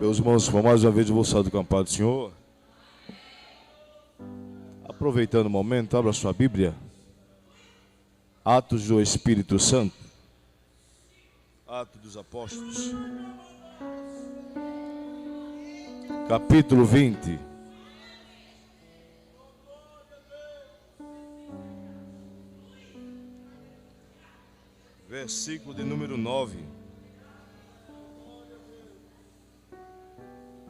Meus irmãos, por mais uma vez eu vou sair do campado do Senhor. Aproveitando o momento, abra sua Bíblia. Atos do Espírito Santo. Atos dos Apóstolos. Capítulo 20. Versículo de número 9.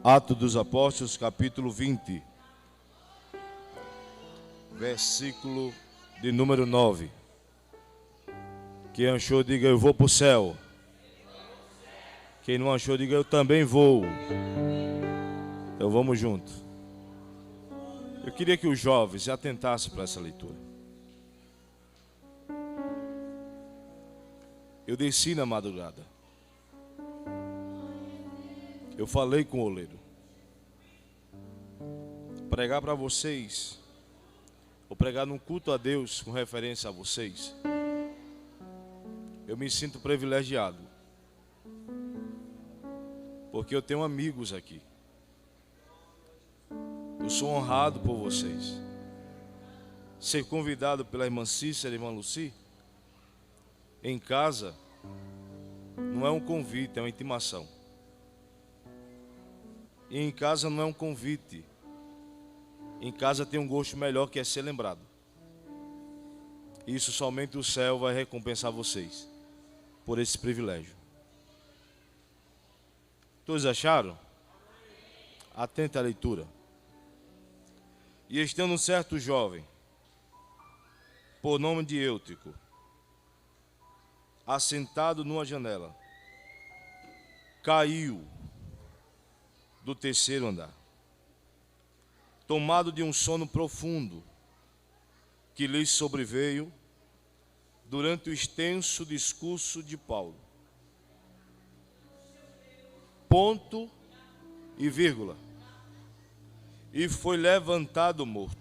Atos dos Apóstolos, capítulo 20. Versículo de número 9. Quem achou, diga eu vou para o céu. Quem não achou, diga eu também vou. Então vamos junto. Eu queria que os jovens se atentassem para essa leitura. Eu desci na madrugada. Eu falei com o oleiro. Pregar para vocês, ou pregar num culto a Deus com referência a vocês, eu me sinto privilegiado. Porque eu tenho amigos aqui. Eu sou honrado por vocês. Ser convidado pela irmã Cícera e irmã Luci em casa não é um convite, é uma intimação. E em casa não é um convite. Em casa tem um gosto melhor, que é ser lembrado. Isso somente o céu vai recompensar vocês por esse privilégio. Todos acharam? Atenta à leitura. E estando um certo jovem, por nome de Eutico, assentado numa janela, caiu do terceiro andar, tomado de um sono profundo que lhe sobreveio durante o extenso discurso de Paulo. Ponto e vírgula. E foi levantado morto.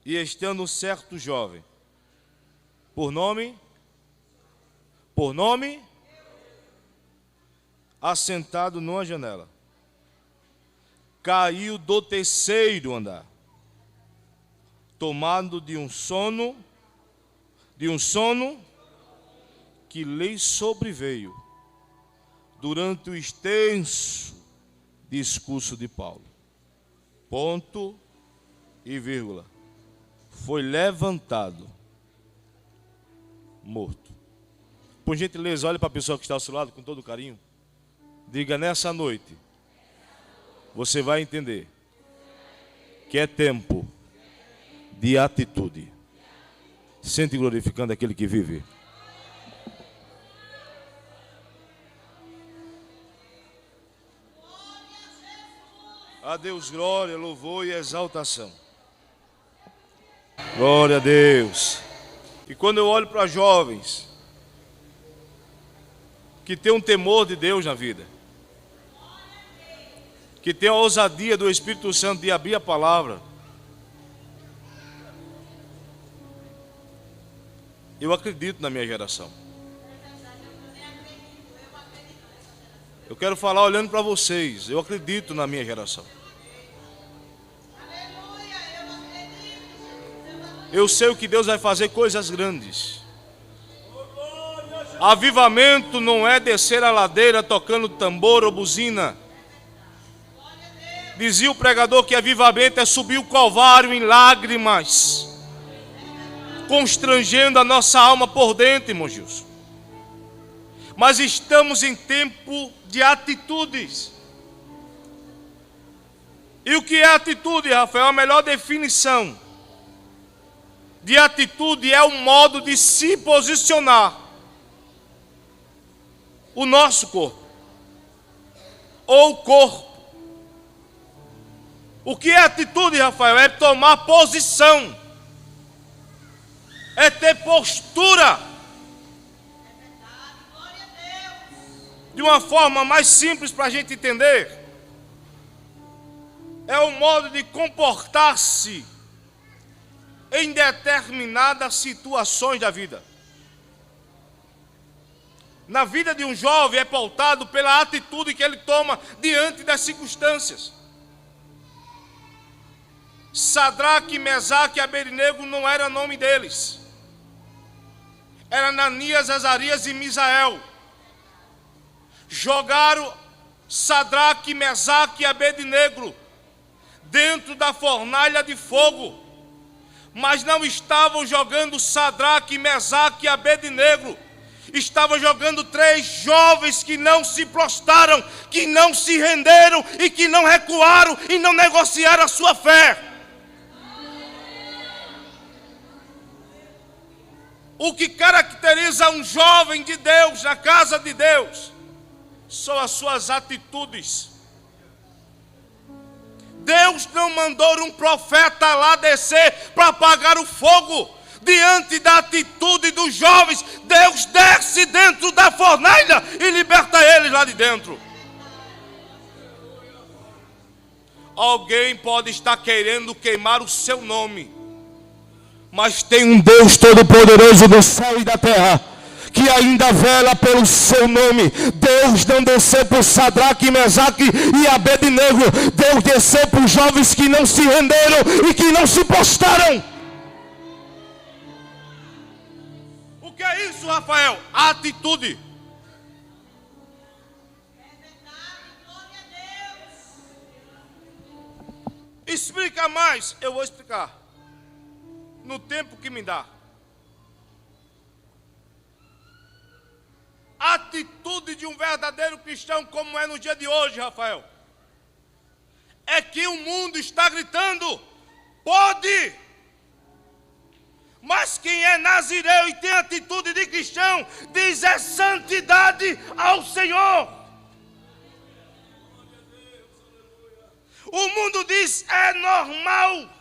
E estando um certo jovem, por nome, assentado numa janela, caiu do terceiro andar, tomado de um sono que lhe sobreveio durante o extenso discurso de Paulo. Ponto e vírgula. Foi levantado morto. Por gentileza, olhe para a pessoa que está ao seu lado com todo carinho. Diga: nessa noite você vai entender que é tempo de atitude. Sente glorificando aquele que vive. A Deus glória, louvor e exaltação. Glória a Deus. E quando eu olho para jovens que têm um temor de Deus na vida, que tem a ousadia do Espírito Santo de abrir a palavra, eu acredito na minha geração. Eu quero falar olhando para vocês. Eu acredito na minha geração. Eu sei que Deus vai fazer coisas grandes. Avivamento não é descer a ladeira tocando tambor ou buzina. Dizia o pregador que avivamento é subir o Calvário em lágrimas, constrangendo a nossa alma por dentro, irmão Gilson. Mas estamos em tempo de atitudes. E o que é atitude, Rafael? A melhor definição de atitude é o modo de se posicionar o nosso corpo, ou o corpo. O que é atitude, Rafael? É tomar posição, é ter postura. De uma forma mais simples para a gente entender, é o modo de comportar-se em determinadas situações da vida. na vida de um jovem é pautado pela atitude que ele toma diante das circunstâncias. Sadraque, Mesaque e Abednego não era nome deles. Era Ananias, Azarias e Misael. Jogaram Sadraque, Mesaque e Abednego dentro da fornalha de fogo. Mas não estavam jogando Sadraque, Mesaque e Abednego. Estavam jogando 3 jovens que não se prostraram, que não se renderam e que não recuaram e não negociaram a sua fé. O que caracteriza um jovem de Deus na casa de Deus são as suas atitudes. Deus não mandou um profeta lá descer para apagar o fogo. Diante da atitude dos jovens, Deus desce dentro da fornalha e liberta eles lá de dentro. Alguém pode estar querendo queimar o seu nome, mas tem um Deus Todo-Poderoso do céu e da terra que ainda vela pelo seu nome. Deus não desceu por Sadraque, Mesaque e Abednego. Deus desceu por jovens que não se renderam e que não se prostraram. O que é isso, Rafael? A atitude. Explica mais. Eu vou explicar no tempo que me dá. A atitude de um verdadeiro cristão, como é no dia de hoje, Rafael, é que o mundo está gritando: pode! Mas quem é nazireu e tem atitude de cristão, diz: é santidade ao Senhor. O mundo diz: é normal.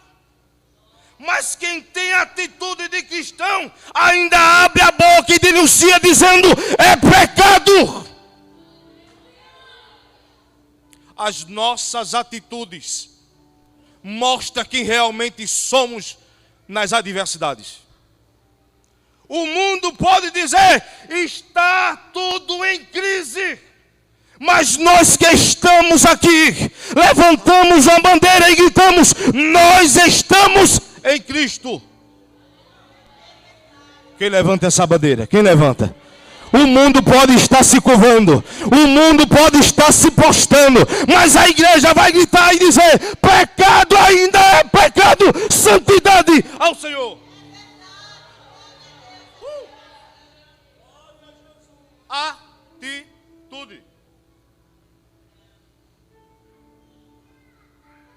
Mas quem tem atitude de cristão ainda abre a boca e denuncia dizendo: é pecado. As nossas atitudes mostram quem realmente somos nas adversidades. O mundo pode dizer: está tudo em crise. Mas nós que estamos aqui, levantamos a bandeira e gritamos: nós estamos em Cristo. Quem levanta essa bandeira? Quem levanta? O mundo pode estar se curvando, o mundo pode estar se postando, mas a igreja vai gritar e dizer: pecado ainda é pecado, santidade ao Senhor. Atitude.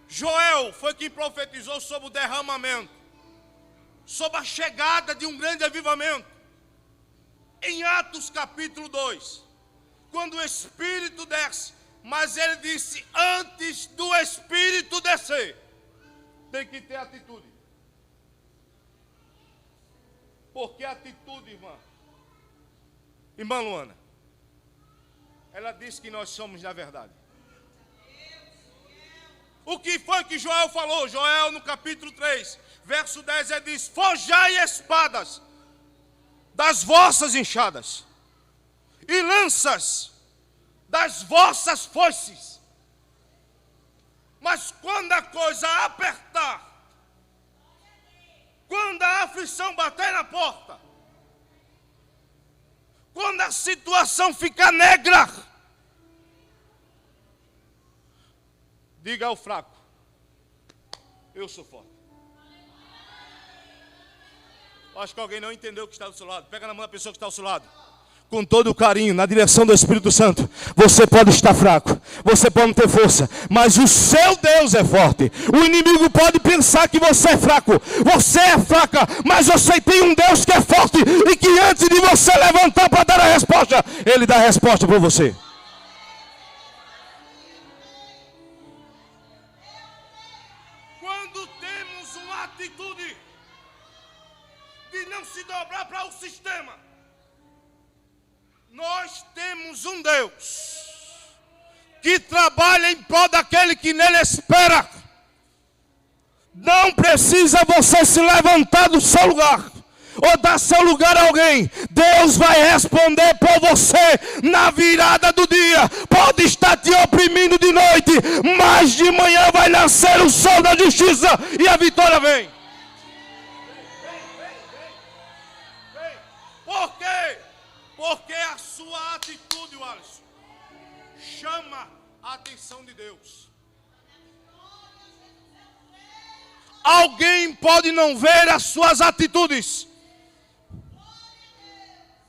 Joel foi quem profetizou sobre o derramamento, sobre a chegada de um grande avivamento. Em Atos capítulo 2, quando o Espírito desce, mas ele disse: antes do Espírito descer, tem que ter atitude. Porque atitude, irmã Luana, ela disse que nós somos na verdade. O que foi que Joel falou? Joel no capítulo 3, verso 10, ele diz: forjai espadas das vossas enxadas e lanças das vossas foices. Mas quando a coisa apertar, quando a aflição bater na porta, quando a situação ficar negra, diga ao fraco: eu sou forte. Acho que alguém não entendeu o que está do seu lado. Pega na mão da pessoa que está ao seu lado. Com todo o carinho, na direção do Espírito Santo. Você pode estar fraco, você pode não ter força, mas o seu Deus é forte. O inimigo pode pensar que você é fraco, você é fraca, mas você tem um Deus que é forte e que antes de você levantar para dar a resposta, Ele dá a resposta para você. Quando temos uma atitude de não se dobrar para o sistema, nós temos um Deus que trabalha em prol daquele que nele espera. Não precisa você se levantar do seu lugar. ou dar seu lugar a alguém, Deus vai responder por você na virada do dia. Pode estar te oprimindo de noite, mas de manhã vai nascer o sol da justiça e a vitória vem. Por quê? Porque a sua atitude, Alisson, chama a atenção de Deus. Alguém pode não ver as suas atitudes.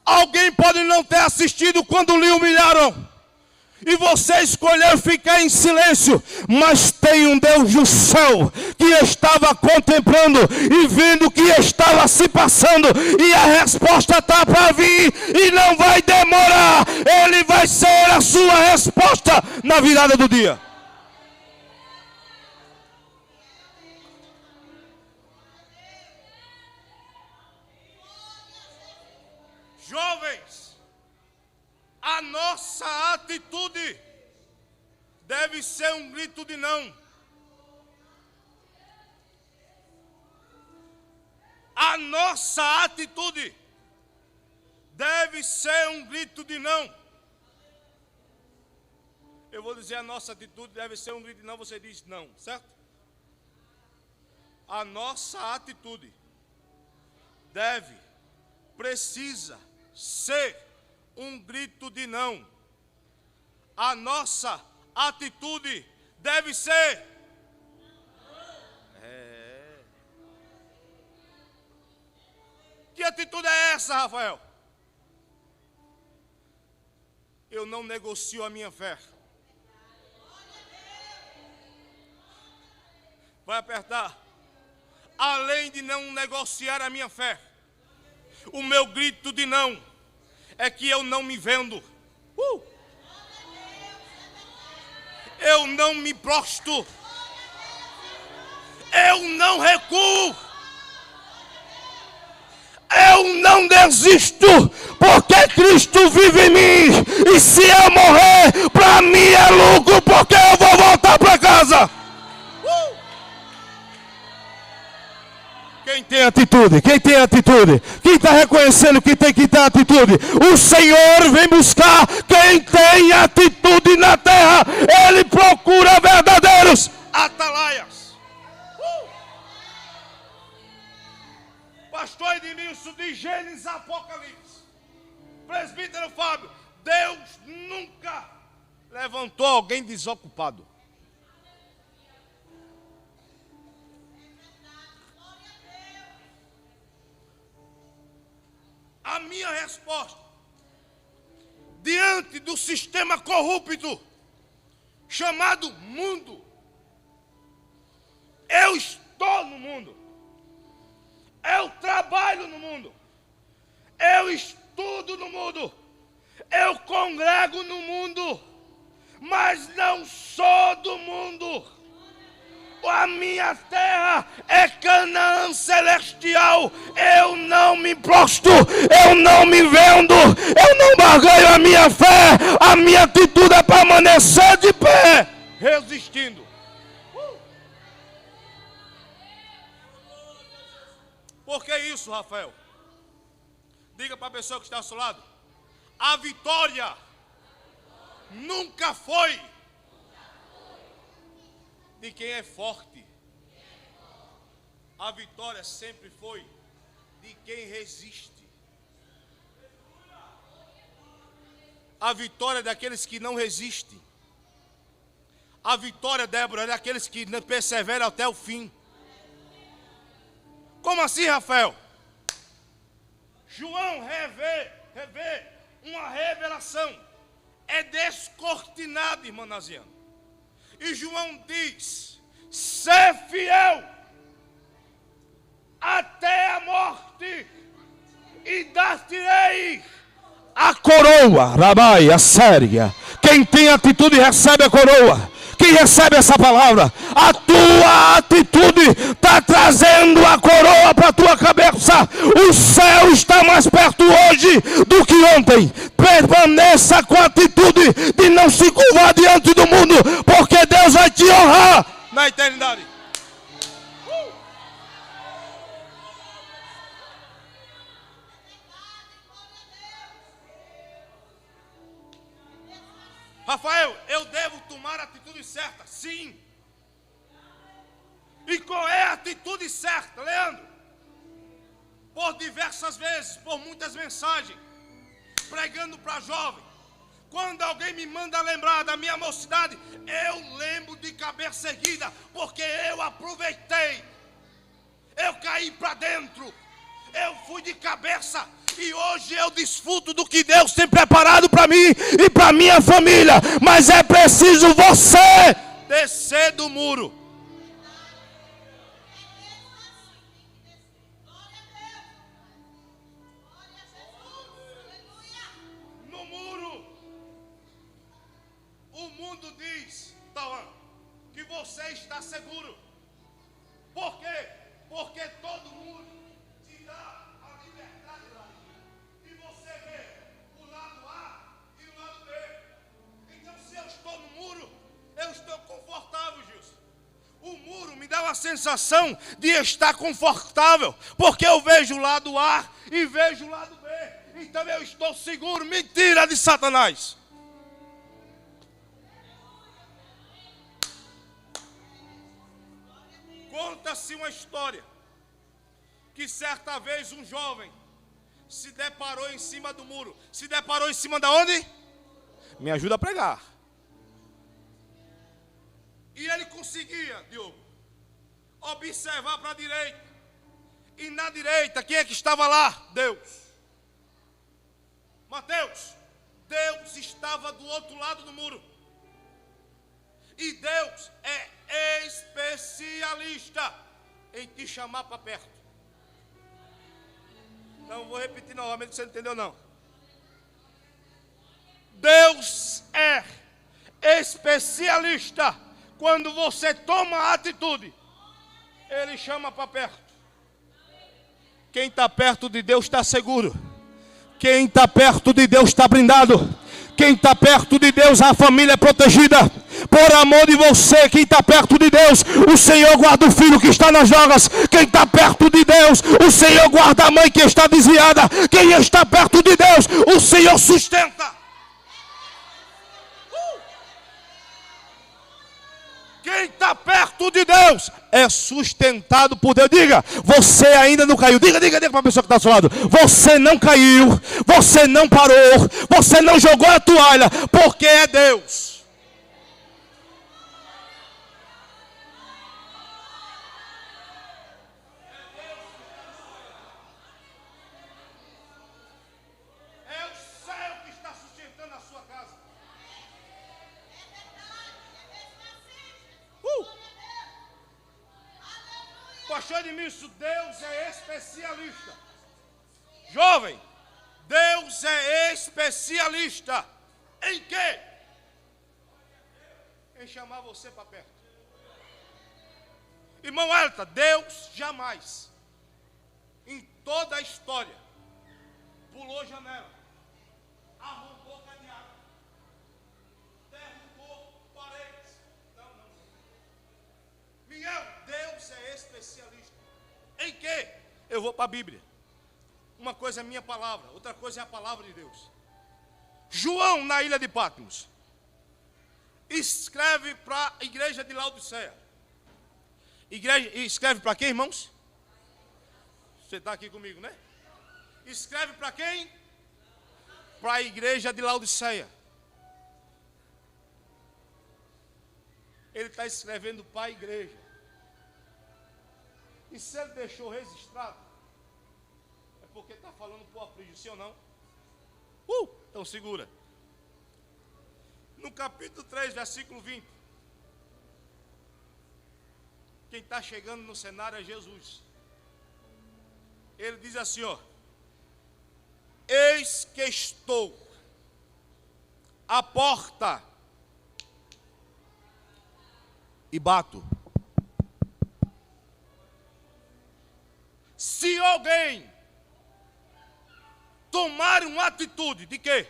Alguém pode não ter assistido quando lhe humilharam. E você escolheu ficar em silêncio. Mas tem um Deus do céu que estava contemplando e vendo o que estava se passando. E a resposta está para vir e não vai demorar. Ele vai ser a sua resposta na virada do dia. Jovens, a nossa atitude deve ser um grito de não. A nossa atitude deve ser um grito de não. Eu vou dizer, a nossa atitude deve ser um grito de não, você diz não, certo? A nossa atitude precisa ser um grito de não. A nossa atitude deve ser. Que atitude é essa, Rafael? Eu não negocio a minha fé. Vai apertar. Além de não negociar a minha fé, o meu grito de não é que eu não me vendo. Eu não me prostro. Eu não recuo. Eu não desisto, porque Cristo vive em mim. E se eu morrer, para mim é lucro, porque eu vou voltar para casa. Quem tem atitude? Quem tem atitude? Quem está reconhecendo que tem que ter atitude? O Senhor vem buscar quem tem atitude na terra. Ele procura verdadeiros atalaias. Pastor Edmilson de Gênesis Apocalipse. Presbítero Fábio, Deus nunca levantou alguém desocupado. A minha resposta diante do sistema corrupto chamado mundo: eu estou no mundo, eu trabalho no mundo, eu estudo no mundo, eu congrego no mundo, mas não sou do mundo. A minha terra é Canaã celestial. Eu não me prostro, eu não me vendo, eu não barganho a minha fé. A minha atitude é permanecer de pé, resistindo. Por que isso, Rafael? Diga para a pessoa que está ao seu lado: a vitória nunca foi de quem é forte. A vitória sempre foi de quem resiste. A vitória é daqueles que não resistem. A vitória, Débora, é daqueles que perseveram até o fim. Como assim, Rafael? João revê uma revelação. É descortinado, irmã Naziana. E João diz: ser fiel até a morte, e dar-te-ei a coroa. Rabai, a séria. Quem tem atitude recebe a coroa. Quem recebe essa palavra, a tua atitude está trazendo a coroa para a tua cabeça. O céu está mais perto hoje do que ontem. Permaneça com a atitude de não se curvar diante do mundo, porque Deus vai te honrar na eternidade. Rafael, eu devo tomar a atitude certa? Sim. E qual é a atitude certa, Leandro? Por diversas vezes, por muitas mensagens, pregando para jovem. Quando alguém me manda lembrar da minha mocidade, eu lembro de cabeça erguida, porque eu aproveitei. Eu caí para dentro, eu fui de cabeça. E hoje eu desfruto do que Deus tem preparado para mim e para minha família. Mas é preciso você descer do muro. No muro, o mundo diz, Tauan, que você está seguro. Por quê? Porque todo mundo te dá a liberdade lá. E você vê o lado A e o lado B. Então, se eu estou no muro, eu estou confortável, Gilson. O muro me dá uma sensação de estar confortável, porque eu vejo o lado A e vejo o lado B. Então eu estou seguro. Mentira de Satanás. Conta-se uma história que certa vez um jovem se deparou em cima do muro. Se deparou em cima da onde? Me ajuda a pregar. E ele conseguia, Diogo, observar para a direita. E na direita, quem é que estava lá? Deus. Mateus, Deus estava do outro lado do muro. E Deus é especialista em te chamar para perto. Não vou repetir novamente, você não entendeu não. Deus é especialista. Quando você toma a atitude, Ele chama para perto. Quem está perto de Deus está seguro. Quem está perto de Deus está blindado. Quem está perto de Deus, a família é protegida. Por amor de você, quem está perto de Deus, o Senhor guarda o filho que está nas drogas. Quem está perto de Deus, o Senhor guarda a mãe que está desviada. Quem está perto de Deus, o Senhor sustenta. Quem está perto de Deus é sustentado por Deus. Diga, você ainda não caiu. Diga para a pessoa que está ao seu lado. Você não caiu, você não parou, você não jogou a toalha, porque é Deus. É o céu que está sustentando a sua casa. Pastor Edmilson, Deus é especialista. Jovem, Deus é especialista. Em quê? Em chamar você para perto. Irmão Elta, Deus jamais, em toda a história, pulou janela, arrombou cadeado, derrubou paredes. Não. Miguel, Deus é especialista. Em quê? Eu vou para a Bíblia. Uma coisa é minha palavra, outra coisa é a palavra de Deus. João, na ilha de Patmos, escreve para a igreja de Laodiceia. Escreve para quem, irmãos? Você está aqui comigo, né? Escreve para quem? Para a igreja de Laodiceia. Ele está escrevendo para a igreja. E se ele deixou registrado, é porque está falando por afligir, sim ou não? Então segura. No capítulo 3, versículo 20. Quem está chegando no cenário é Jesus. Ele diz assim, ó: eis que estou à porta e bato. Se alguém tomar uma atitude de quê?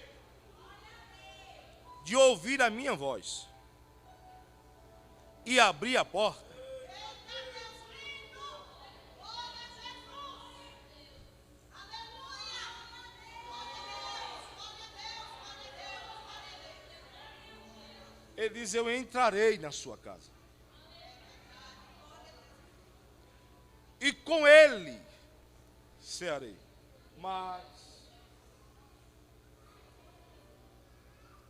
De ouvir a minha voz e abrir a porta, Ele diz: eu entrarei na sua casa. E com ele cearei. Mas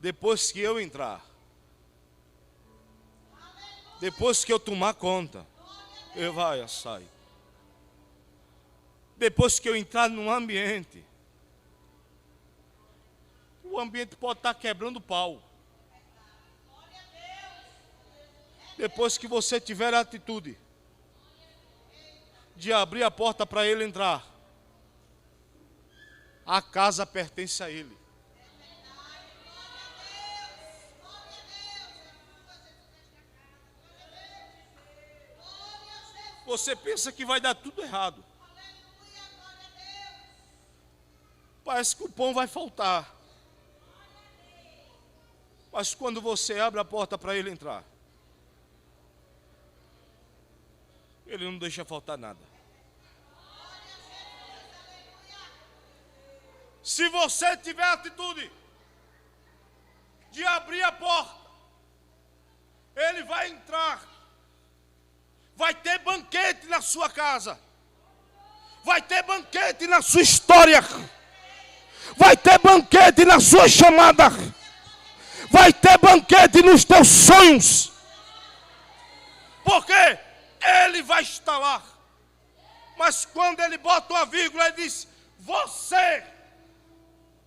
depois que eu entrar, depois que eu tomar conta, eu vai sair. Depois que eu entrar num ambiente, o ambiente pode estar quebrando pau. Depois que você tiver a atitude de abrir a porta para ele entrar, a casa pertence a ele. Você pensa que vai dar tudo errado. Parece que o pão vai faltar. Mas quando você abre a porta para ele entrar, ele não deixa faltar nada. Se você tiver a atitude de abrir a porta, ele vai entrar. Vai ter banquete na sua casa. Vai ter banquete na sua história. Vai ter banquete na sua chamada. Vai ter banquete nos teus sonhos. Porque ele vai estar lá. Mas quando ele bota uma vírgula, ele diz: você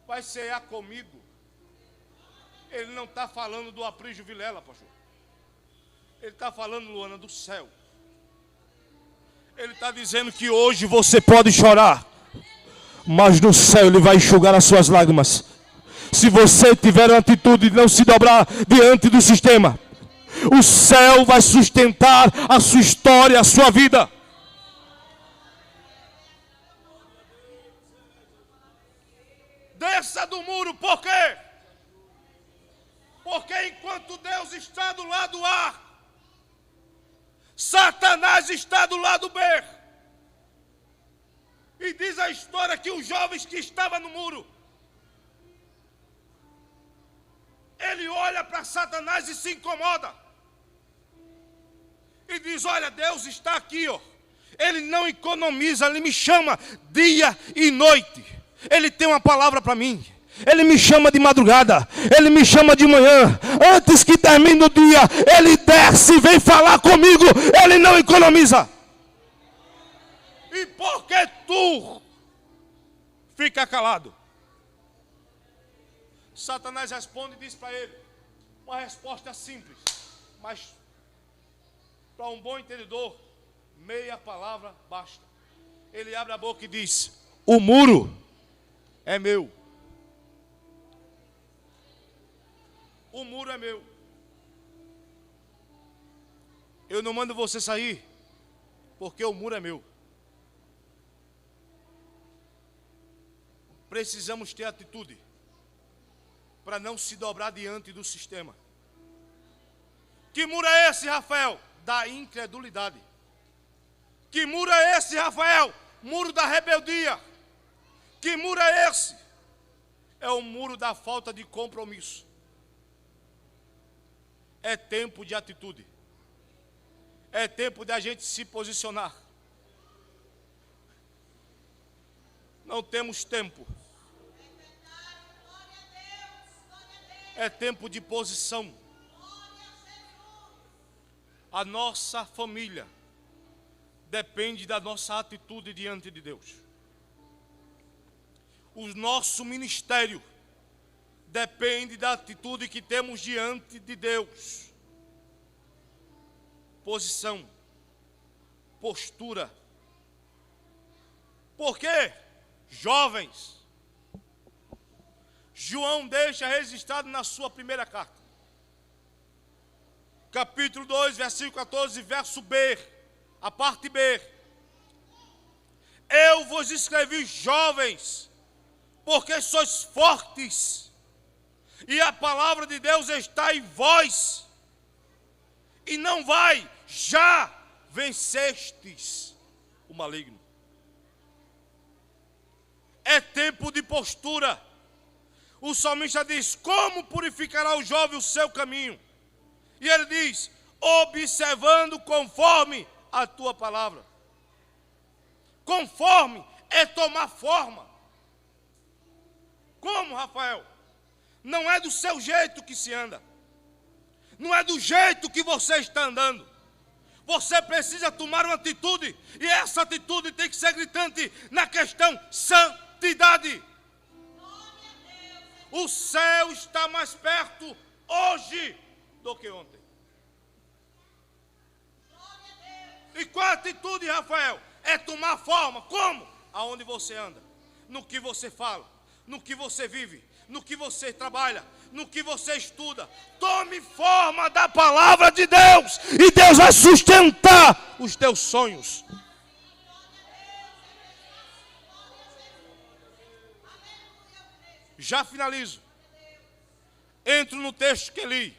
vai cear comigo. Ele não está falando do Aprígio Vilela, pastor. Ele está falando, Luana, do céu. Ele está dizendo que hoje você pode chorar, mas no céu ele vai enxugar as suas lágrimas. Se você tiver a atitude de não se dobrar diante do sistema, o céu vai sustentar a sua história, a sua vida. Desça do muro, por quê? Porque enquanto Deus está do lado A, Satanás está do lado B. E diz a história que os jovens que estavam no muro, ele olha para Satanás e se incomoda. E diz: olha, Deus está aqui, ó. Ele não economiza, ele me chama dia e noite. Ele tem uma palavra para mim. Ele me chama de madrugada, ele me chama de manhã. Antes que termine o dia, ele desce e vem falar comigo. Ele não economiza. E por que tu fica calado? Satanás responde e diz para ele uma resposta simples, mas para um bom entendedor, meia palavra basta. Ele abre a boca e diz: o muro é meu. O muro é meu. Eu não mando você sair, porque o muro é meu. Precisamos ter atitude para não se dobrar diante do sistema. Que muro é esse, Rafael? Da incredulidade. Que muro é esse, Rafael? Muro da rebeldia. Que muro é esse? É o muro da falta de compromisso. É tempo de atitude. É tempo de a gente se posicionar. Não temos tempo. É tempo de posição. A nossa família depende da nossa atitude diante de Deus. O nosso ministério depende da atitude que temos diante de Deus. Posição, postura. Por quê? Jovens, João deixa registrado na sua primeira carta, capítulo 2, versículo 14, verso B, a parte B. Eu vos escrevi, jovens, porque sois fortes, e a palavra de Deus está em vós, e não vai, já vencestes o maligno. É tempo de postura. O salmista diz: como purificará o jovem o seu caminho? E ele diz: observando conforme a tua palavra. Conforme é tomar forma. Como, Rafael? Não é do seu jeito que se anda. Não é do jeito que você está andando. Você precisa tomar uma atitude. E essa atitude tem que ser gritante na questão santidade. O céu está mais perto hoje do que ontem. E qual a atitude, Rafael? É tomar forma. Como? Aonde você anda, no que você fala, no que você vive, no que você trabalha, no que você estuda. Tome forma da palavra de Deus, e Deus vai sustentar os teus sonhos. Já finalizo. Entro no texto que li.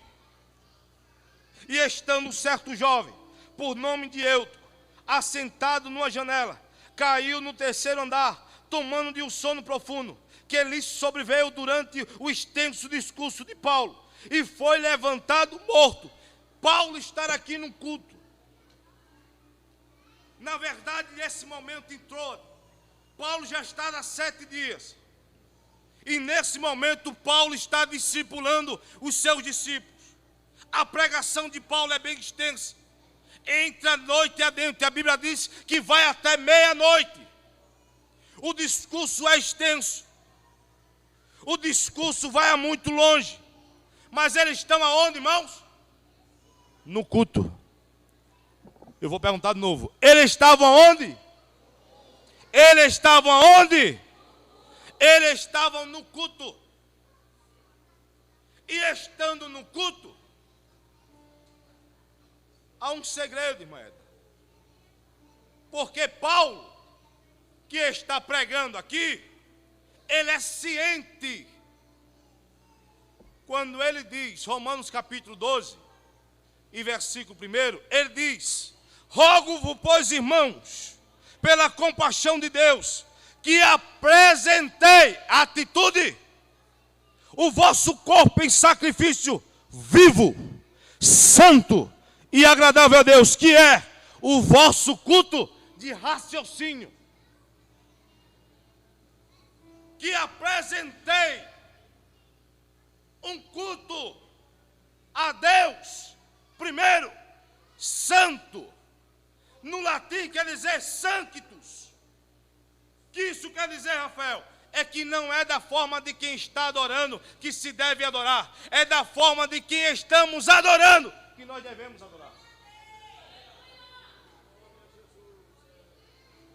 E estando um certo jovem, por nome de Eutico, assentado numa janela, caiu no terceiro andar, tomando de um sono profundo, que lhe sobreveio durante o extenso discurso de Paulo, e foi levantado morto. Paulo está aqui num culto. Na verdade, nesse momento entrou. Paulo já está há 7 dias. E nesse momento Paulo está discipulando os seus discípulos. A pregação de Paulo é bem extensa. Entre a noite e adentro. A Bíblia diz que vai até meia-noite. O discurso é extenso. O discurso vai a muito longe. Mas eles estão aonde, irmãos? No culto. Eu vou perguntar de novo. Eles estavam aonde? Eles estavam aonde? Eles estavam no culto. E estando no culto, há um segredo, irmã Eda. Porque Paulo, que está pregando aqui, ele é ciente. Quando ele diz, Romanos capítulo 12, e versículo 1, ele diz: rogo-vos, pois, irmãos, pela compaixão de Deus, que apresentei a atitude, o vosso corpo em sacrifício vivo, santo e agradável a Deus, que é o vosso culto de raciocínio. Que apresentei um culto a Deus, primeiro, santo. No latim quer dizer sanctus. Que isso quer dizer, Rafael? É que não é da forma de quem está adorando que se deve adorar. É da forma de quem estamos adorando que nós devemos adorar.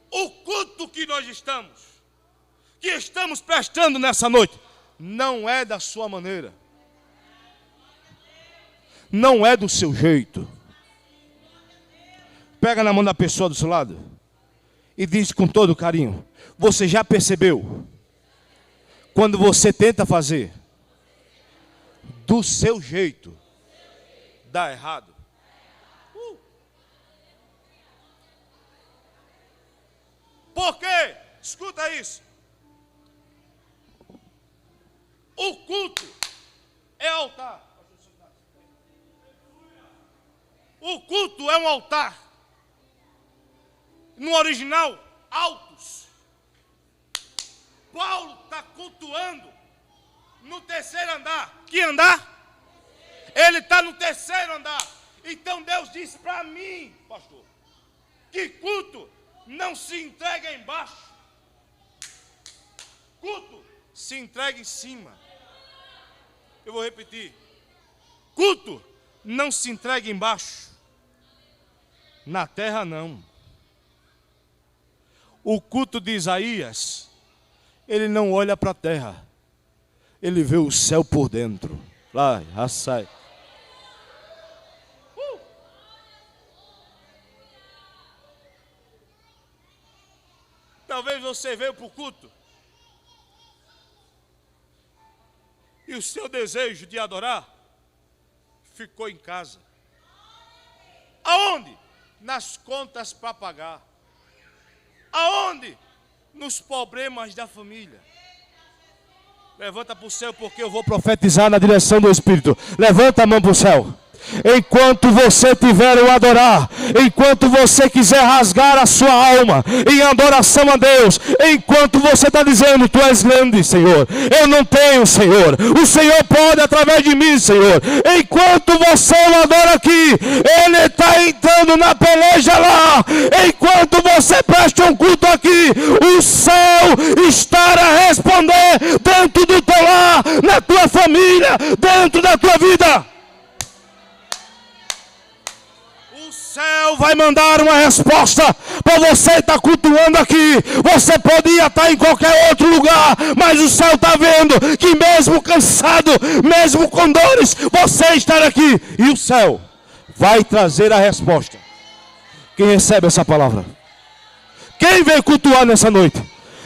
O culto que nós estamos prestando nessa noite, não é da sua maneira. Não é do seu jeito. Pega na mão da pessoa do seu lado e diz com todo carinho: você já percebeu? Quando você tenta fazer do seu jeito, dá errado. Por quê? Escuta isso. O culto é altar. O culto é um altar. No original, altos. Paulo está cultuando no terceiro andar. Que andar? Ele está no terceiro andar. Então Deus disse para mim, pastor, que culto não se entrega embaixo. Culto se entrega em cima. Eu vou repetir. Culto não se entrega embaixo. Na terra não. O culto de Isaías, ele não olha para a terra. Ele vê o céu por dentro. Lá, já sai. Talvez você veio para o culto e o seu desejo de adorar ficou em casa. Aonde? Nas contas para pagar. Aonde? Nos problemas da família. Levanta para o céu, porque eu vou profetizar na direção do Espírito. Levanta a mão para o céu. Enquanto você tiver o adorar, enquanto você quiser rasgar a sua alma em adoração a Deus, enquanto você está dizendo, tu és grande, Senhor, eu não tenho, Senhor, o Senhor pode através de mim, Senhor. Enquanto você o adora aqui, Ele está entrando na peleja lá. Enquanto você presta um culto aqui, o céu estará a responder dentro do teu lar, na tua família, dentro da tua vida. O céu vai mandar uma resposta para você estar cultuando aqui. Você podia estar em qualquer outro lugar, mas o céu está vendo que mesmo cansado, mesmo com dores, você está aqui. E o céu vai trazer a resposta. Quem recebe essa palavra? Quem veio cultuar nessa noite?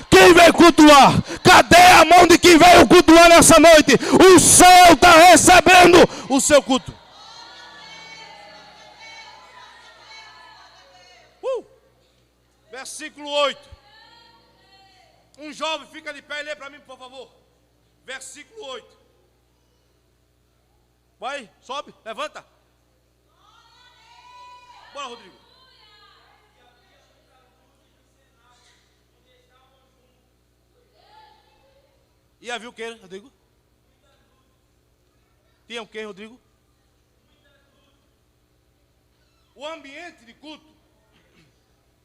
Quem veio cultuar? Cadê a mão de quem veio cultuar nessa noite? O céu está recebendo o seu culto. Versículo 8. Um jovem fica de pé e lê para mim, por favor. Versículo 8. Vai, sobe, levanta. Bora, Rodrigo. E havia o que, Rodrigo? Tinha o que, Rodrigo? O ambiente de culto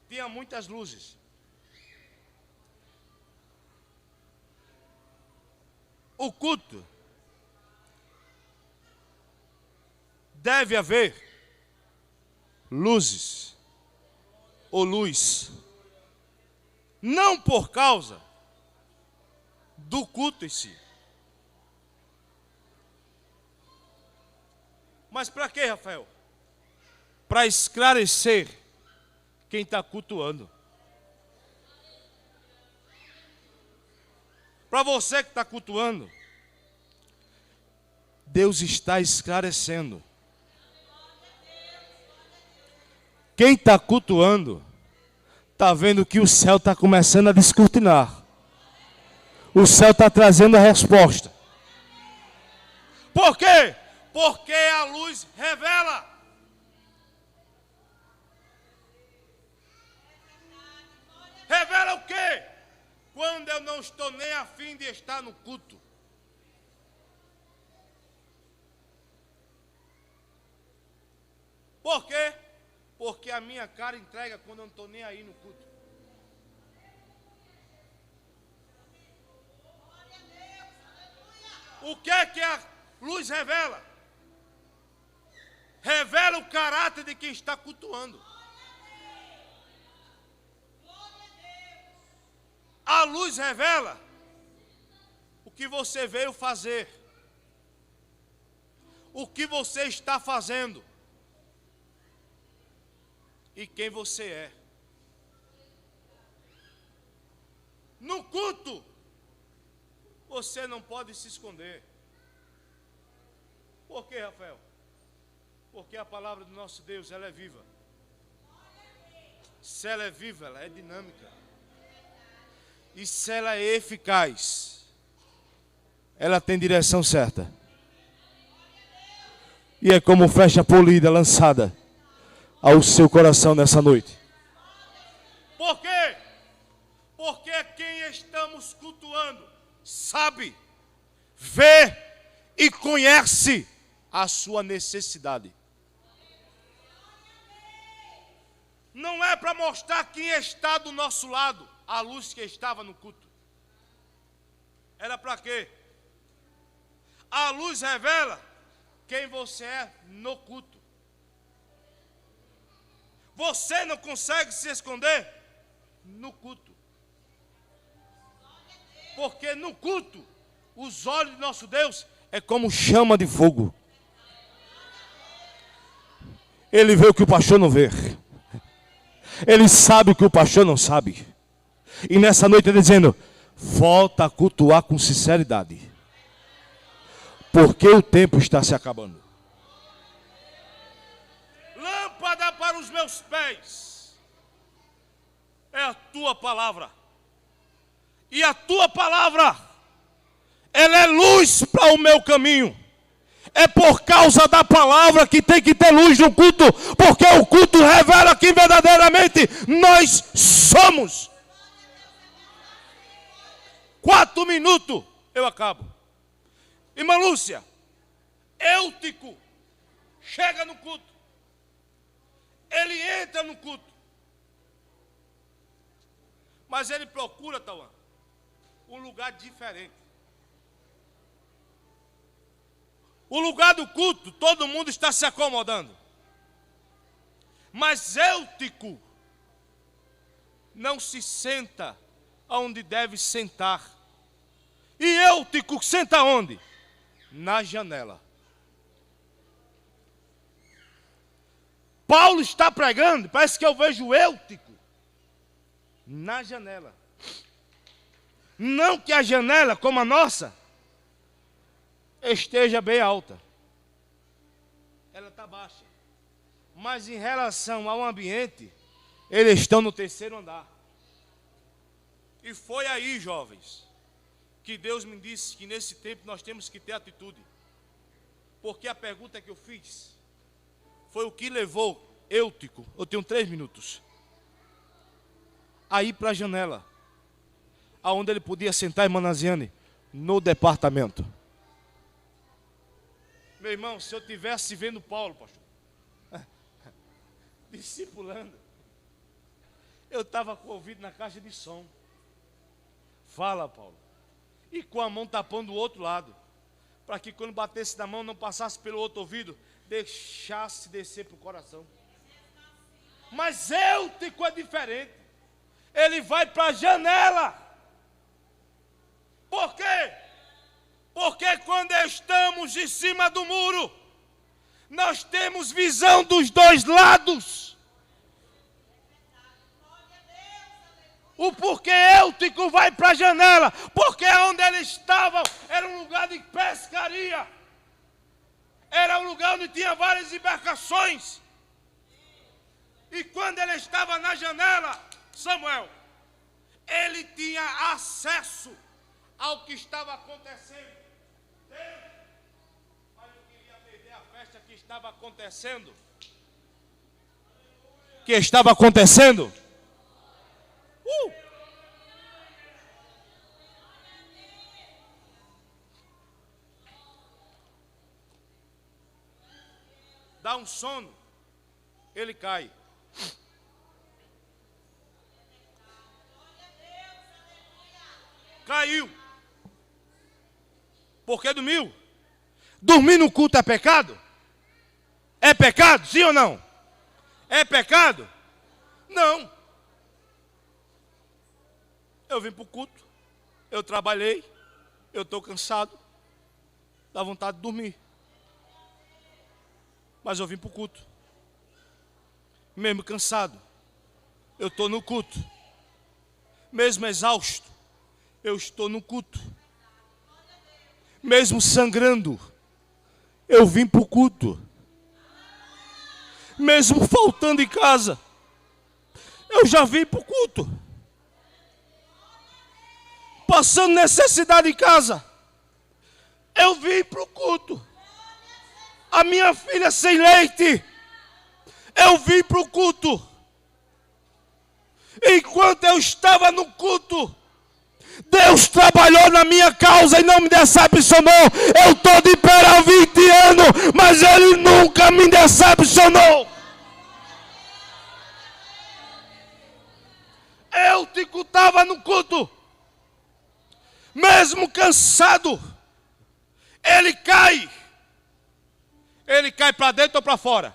tinha muitas luzes. O culto deve haver luzes ou luz, não por causa do culto em si, mas para quê, Rafael? Para esclarecer quem está cultuando. Para você que está cultuando, Deus está esclarecendo. Quem está cultuando, está vendo que o céu está começando a descortinar. O céu está trazendo a resposta. Por quê? Porque a luz revela. Revela o quê? Quando eu não estou nem a fim de estar no culto. Por quê? Porque a minha cara entrega quando eu não estou nem aí no culto. O que é que a luz revela? Revela o caráter de quem está cultuando. A luz revela o que você veio fazer, o que você está fazendo e quem você é. No culto, você não pode se esconder. Por quê, Rafael? Porque a palavra do nosso Deus, ela é viva. Se ela é viva, ela é dinâmica. E se ela é eficaz, ela tem direção certa. E é como flecha polida lançada ao seu coração nessa noite. Por quê? Porque quem estamos cultuando sabe, vê e conhece a sua necessidade. Não é para mostrar quem está do nosso lado, a luz que estava no culto. Era para quê? A luz revela quem você é no culto. Você não consegue se esconder no culto. Porque no culto, os olhos de nosso Deus é como chama de fogo. Ele vê o que o pastor não vê. Ele sabe o que o pastor não sabe. E nessa noite ele está dizendo, volta a cultuar com sinceridade. Porque o tempo está se acabando. Lâmpada para os meus pés é a tua palavra. E a tua palavra, ela é luz para o meu caminho. É por causa da palavra que tem que ter luz no culto, porque o culto revela quem verdadeiramente nós somos. 4 minutos, eu acabo. Irmã Lúcia, Eutico chega no culto. Ele entra no culto. Mas ele procura, Tauan, um lugar diferente. O lugar do culto, todo mundo está se acomodando. Mas Eutico não se senta onde deve sentar. E Eutico senta onde? Na janela. Paulo está pregando, parece que eu vejo Eutico na janela. Não que a janela, como a nossa, esteja bem alta. Ela está baixa. Mas em relação ao ambiente, eles estão no 3º andar. E foi aí, jovens, que Deus me disse que nesse tempo nós temos que ter atitude. Porque a pergunta que eu fiz foi o que levou Eutico, eu tenho 3 minutos, a ir para a janela, aonde ele podia sentar, irmã Naziane, no departamento. Meu irmão, se eu tivesse vendo Paulo, pastor, discipulando, eu estava com o ouvido na caixa de som. Fala, Paulo. E com a mão tapando o outro lado, para que quando batesse na mão não passasse pelo outro ouvido, deixasse descer para o coração. Mas Eutico é diferente. Ele vai para a janela. Por quê? Porque quando estamos em cima do muro, nós temos visão dos 2 lados. O porquê Eutico vai para a janela? Porque onde eles estavam era um lugar de pescaria. Era um lugar onde tinha várias embarcações. E quando ele estava na janela, Samuel, ele tinha acesso ao que estava acontecendo. Mas eu queria perder a festa que estava acontecendo. Que estava acontecendo. Dá um sono, ele cai. Caiu. Por que dormiu? Dormir no culto é pecado? É pecado, sim ou não? É pecado? Não. Eu vim para o culto, eu trabalhei, eu estou cansado, dá vontade de dormir. Mas eu vim para o culto. Mesmo cansado, eu estou no culto. Mesmo exausto, eu estou no culto. Mesmo sangrando, eu vim para o culto. Mesmo faltando em casa, eu já vim para o culto. Passando necessidade em casa, eu vim para o culto. A minha filha sem leite, eu vim para o culto. Enquanto eu estava no culto, Deus trabalhou na minha causa e não me decepcionou. Eu estou de pé há 20 anos, mas Ele nunca me decepcionou. Eutico estava no culto. Mesmo cansado, ele cai. Ele cai para dentro ou para fora?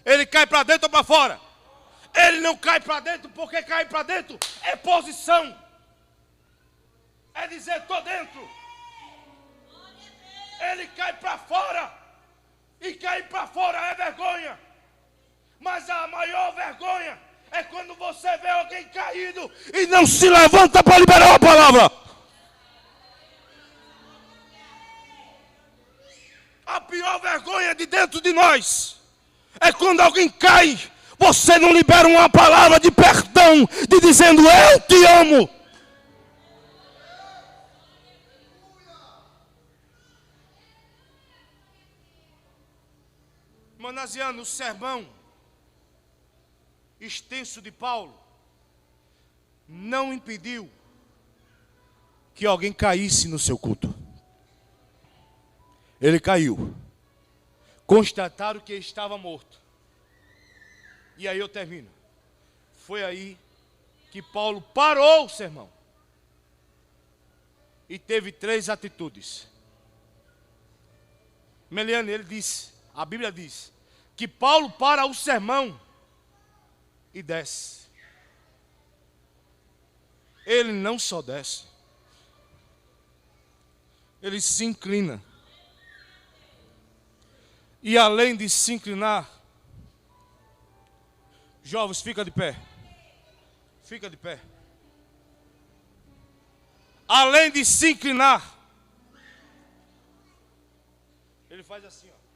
Ele cai para dentro ou para fora? Ele não cai para dentro, porque cair para dentro é posição. É dizer, estou dentro. Ele cai para fora. E cair para fora é vergonha. Mas a maior vergonha é quando você vê alguém caído e não se levanta para liberar uma palavra. A pior vergonha de dentro de nós é quando alguém cai, você não libera uma palavra de perdão, de dizendo, eu te amo. Manasiano, o sermão extenso de Paulo não impediu que alguém caísse no seu culto. Ele caiu. Constataram que ele estava morto. E aí eu termino. Foi aí que Paulo parou o sermão. E teve 3 atitudes. Meliane, ele disse, a Bíblia diz, que Paulo para o sermão e desce. Ele não só desce, ele se inclina. E além de se inclinar, jovens, fica de pé. Fica de pé. Além de se inclinar, ele faz assim, ó.